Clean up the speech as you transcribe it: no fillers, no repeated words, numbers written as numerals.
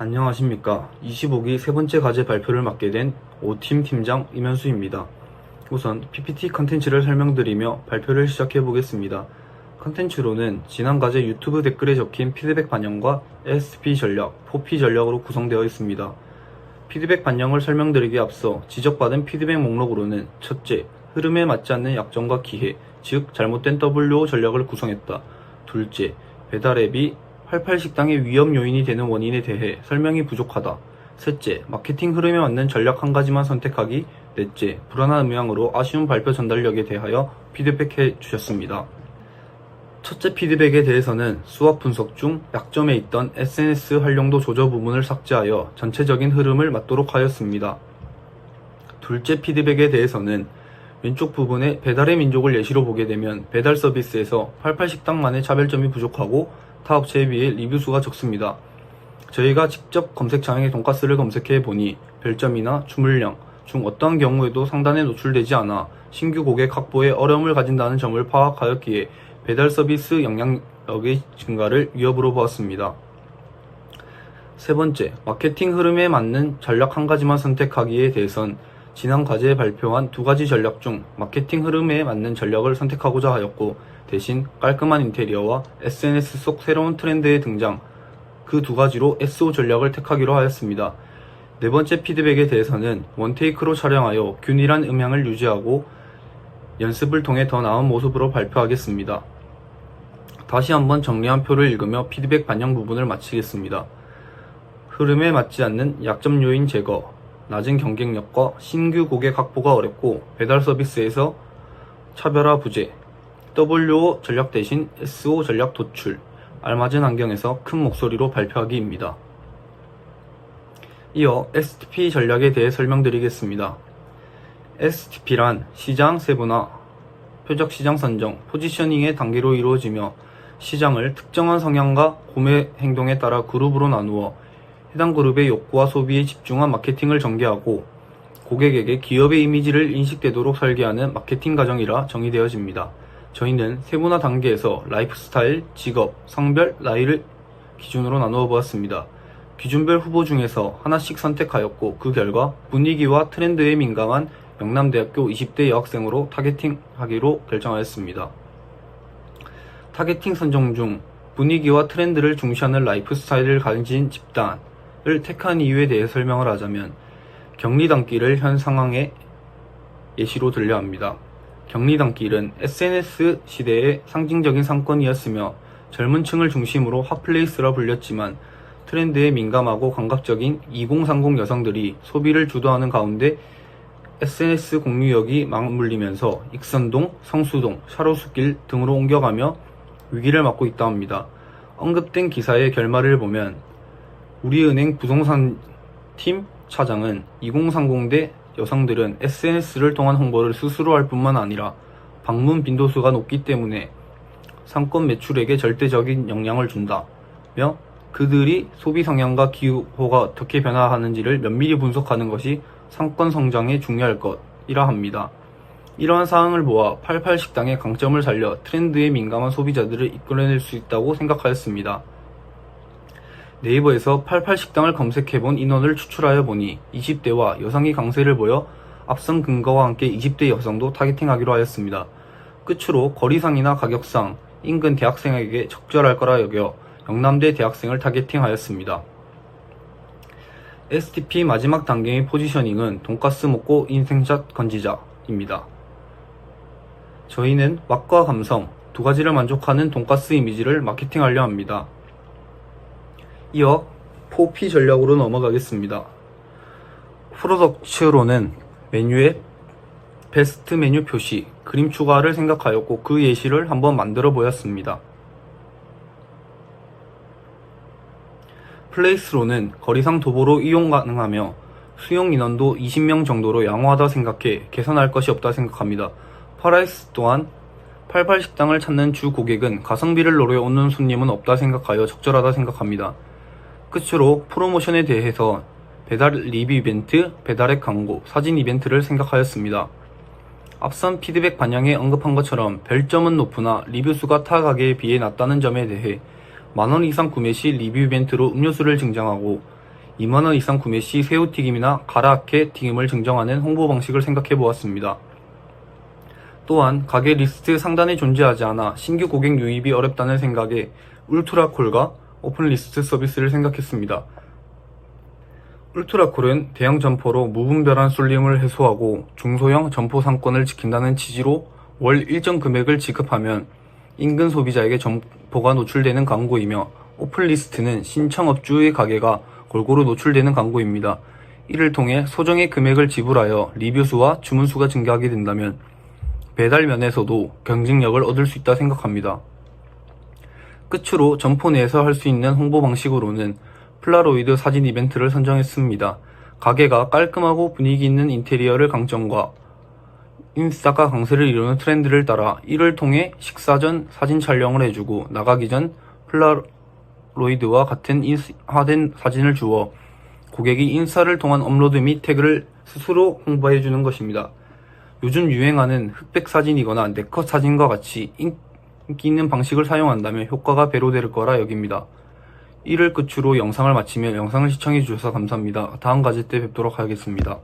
안녕하십니까. 25기 세 번째 과제 발표를 맡게 된 5팀 팀장 임현수입니다. 우선 PPT 컨텐츠를 설명드리며 발표를 시작해 보겠습니다. 컨텐츠로는 지난 과제 유튜브 댓글에 적힌 피드백 반영과 STP 전략, 4P 전략으로 구성되어 있습니다. 피드백 반영을 설명드리기에 앞서 지적받은 피드백 목록으로는 첫째, 흐름에 맞지 않는 약점과 기회, 즉 잘못된 WO 전략을 구성했다. 둘째, 배달 앱이 88식당의 위험 요인이 되는 원인에 대해 설명이 부족하다. 셋째, 마케팅 흐름에 맞는 전략 한 가지만 선택하기. 넷째, 불안한 음향으로 아쉬운 발표 전달력에 대하여 피드백해 주셨습니다. 첫째 피드백에 대해서는 수업 분석 중 약점에 있던 SNS 활용도 조절 부분을 삭제하여 전체적인 흐름을 맞도록 하였습니다. 둘째 피드백에 대해서는 왼쪽 부분에 배달의 민족을 예시로 보게 되면 배달 서비스에서 88식당만의 차별점이 부족하고 타 업체에 비해 리뷰 수가 적습니다. 저희가 직접 검색창에 돈가스를 검색해 보니 별점이나 주물량 중 어떠한 경우에도 상단에 노출되지 않아 신규 고객 확보에 어려움을 가진다는 점을 파악하였기에 배달 서비스 영향력의 증가를 위협으로 보았습니다. 세 번째, 마케팅 흐름에 맞는 전략 한 가지만 선택하기에 대해선 지난 과제에 발표한 두 가지 전략 중 마케팅 흐름에 맞는 전략을 선택하고자 하였고, 대신 깔끔한 인테리어와 SNS 속 새로운 트렌드의 등장, 그 두 가지로 SEO 전략을 택하기로 하였습니다. 네 번째 피드백에 대해서는 원테이크로 촬영하여 균일한 음향을 유지하고 연습을 통해 더 나은 모습으로 발표하겠습니다. 다시 한번 정리한 표를 읽으며 피드백 반영 부분을 마치겠습니다. 흐름에 맞지 않는 약점 요인 제거, 낮은 경쟁력과 신규 고객 확보가 어렵고 배달 서비스에서 차별화 부재, WO 전략 대신 SEO 전략 도출, 알맞은 환경에서 큰 목소리로 발표하기입니다. 이어 STP 전략에 대해 설명드리겠습니다. STP란 시장 세분화, 표적 시장 선정, 포지셔닝의 단계로 이루어지며 시장을 특정한 성향과 구매 행동에 따라 그룹으로 나누어 해당 그룹의 욕구와 소비에 집중한 마케팅을 전개하고 고객에게 기업의 이미지를 인식되도록 설계하는 마케팅 과정이라 정의되어집니다. 저희는 세분화 단계에서 라이프스타일, 직업, 성별, 나이를 기준으로 나누어 보았습니다. 기준별 후보 중에서 하나씩 선택하였고 그 결과 분위기와 트렌드에 민감한 영남대학교 20대 여학생으로 타겟팅하기로 결정하였습니다. 타겟팅 선정 중 분위기와 트렌드를 중시하는 라이프 스타일을 가진 집단을 택한 이유에 대해 설명을 하자면 격리단길을 현 상황의 예시로 들려 합니다. 격리단길은 SNS 시대의 상징적인 상권이었으며 젊은 층을 중심으로 핫플레이스라 불렸지만 트렌드에 민감하고 감각적인 2030 여성들이 소비를 주도하는 가운데 SNS 공유역이 맞물리면서 익선동, 성수동, 샤로수길 등으로 옮겨가며 위기를 맞고 있다 합니다. 언급된 기사의 결말을 보면 우리은행 부동산팀 차장은 2030대 여성들은 SNS를 통한 홍보를 스스로 할 뿐만 아니라 방문 빈도수가 높기 때문에 상권 매출액에 절대적인 영향을 준다며 그들이 소비 성향과 기호가 어떻게 변화하는지를 면밀히 분석하는 것이 상권 성장에 중요할 것이라 합니다. 이러한 사항을 보아 88식당의 강점을 살려 트렌드에 민감한 소비자들을 이끌어낼 수 있다고 생각하였습니다. 네이버에서 88식당을 검색해본 인원을 추출하여 보니 20대와 여성이 강세를 보여 앞선 근거와 함께 20대 여성도 타겟팅하기로 하였습니다. 끝으로 거리상이나 가격상 인근 대학생에게 적절할 거라 여겨 영남대 대학생을 타겟팅하였습니다. STP 마지막 단계의 포지셔닝은 돈가스 먹고 인생샷 건지자입니다. 저희는 맛과 감성 두 가지를 만족하는 돈가스 이미지를 마케팅하려 합니다. 이어 4P 전략으로 넘어가겠습니다. 프로덕츠로는 메뉴에 베스트 메뉴 표시, 그림 추가를 생각하였고 그 예시를 한번 만들어 보였습니다. 플레이스로는 거리상 도보로 이용 가능하며 수용 인원도 20명 정도로 양호하다 생각해 개선할 것이 없다 생각합니다. 파라이스 또한 88식당을 찾는 주 고객은 가성비를 노려 오는 손님은 없다 생각하여 적절하다 생각합니다. 끝으로 프로모션에 대해서 배달 리뷰 이벤트, 배달앱 광고, 사진 이벤트를 생각하였습니다. 앞선 피드백 반영에 언급한 것처럼 별점은 높으나 리뷰 수가 타 가게에 비해 낮다는 점에 대해 만원 이상 구매 시 리뷰 이벤트로 음료수를 증정하고 2만원 이상 구매 시 새우튀김이나 가라아케 튀김을 증정하는 홍보 방식을 생각해 보았습니다. 또한 가게 리스트 상단에 존재하지 않아 신규 고객 유입이 어렵다는 생각에 울트라콜과 오픈리스트 서비스를 생각했습니다. 울트라콜은 대형 점포로 무분별한 쏠림을 해소하고 중소형 점포 상권을 지킨다는 취지로 월 일정 금액을 지급하면 인근 소비자에게 점포가 노출되는 광고이며, 오픈리스트는 신청업주의 가게가 골고루 노출되는 광고입니다. 이를 통해 소정의 금액을 지불하여 리뷰수와 주문수가 증가하게 된다면 배달 면에서도 경쟁력을 얻을 수 있다 생각합니다. 끝으로 점포 내에서 할 수 있는 홍보 방식으로는 폴라로이드 사진 이벤트를 선정했습니다. 가게가 깔끔하고 분위기 있는 인테리어를 강점과 인스타가 강세를 이루는 트렌드를 따라 이를 통해 식사 전 사진 촬영을 해주고 나가기 전 폴라로이드와 같은 인화된 사진을 주어 고객이 인스타를 통한 업로드 및 태그를 스스로 홍보해주는 것입니다. 요즘 유행하는 흑백 사진이거나 네컷 사진과 같이 인기 있는 방식을 사용한다면 효과가 배로 될 거라 여깁니다. 이를 끝으로 영상을 마치며 영상을 시청해 주셔서 감사합니다. 다음 과제 때 뵙도록 하겠습니다.